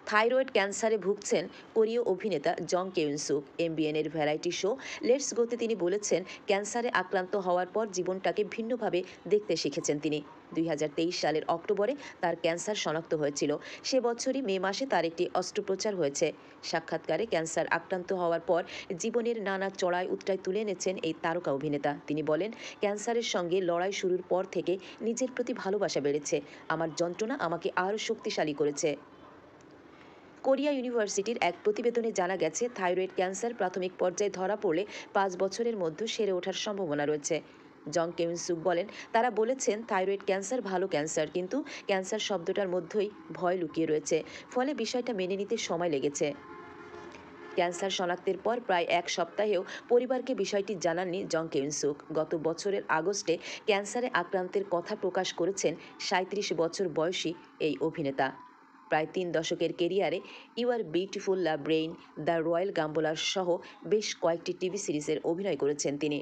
Thyroid ক্যান্সারে ভুগছেন কোরীয় অভিনেতা জং কেউন-সুক। এমবিএনের ভ্যারাইটি শো লেটস গোতে তিনি বলেছেন, ক্যান্সারে আক্রান্ত হওয়ার পর জীবনটাকে ভিন্নভাবে দেখতে শিখেছেন তিনি। 2023 সালের অক্টোবরে তার ক্যান্সার শনাক্ত হয়েছিল। সে বছরই মে মাসে তার একটি অস্ত্রোপচার হয়েছে। সাক্ষাৎকারে ক্যান্সার আক্রান্ত হওয়ার পর জীবনের নানা চড়াই উতরাই তুলে এনেছেন এই তারকা অভিনেতা। তিনি বলেন, ক্যান্সারের সঙ্গে লড়াই শুরুর পর থেকে নিজের প্রতি ভালোবাসা বেড়েছে। আমার যন্ত্রণা আমাকে আরও শক্তিশালী করেছে। কোরিয়া ইউনিভার্সিটির এক প্রতিবেদনে জানা গেছে, থাইরয়েড ক্যান্সার প্রাথমিক পর্যায়ে ধরা পড়লে 5 বছরের মধ্যে সেরে ওঠার সম্ভাবনা রয়েছে। জং কেউন-সুক বলেন, তারা বলেছেন থাইরয়েড ক্যান্সার ভালো ক্যান্সার, কিন্তু ক্যান্সার শব্দটার মধ্যেই ভয় লুকিয়ে রয়েছে, ফলে বিষয়টা মেনে নিতে সময় লেগেছে। ক্যান্সার শনাক্তের পর প্রায় 1 সপ্তাহেও পরিবারকে বিষয়টি জানাননি জং কেউন-সুক। গত বছরের আগস্টে ক্যান্সারে আক্রান্তের কথা প্রকাশ করেছেন 37 বছর বয়সী এই অভিনেতা। প্রায় 3 দশকের কেরিয়ারে ইউ আর বিউটিফুল, লা ব্রেইন, দ্য রয়্যাল গাম্বোলার সহ বেশ কয়েকটি টিভি সিরিজের অভিনয় করেছেন তিনি।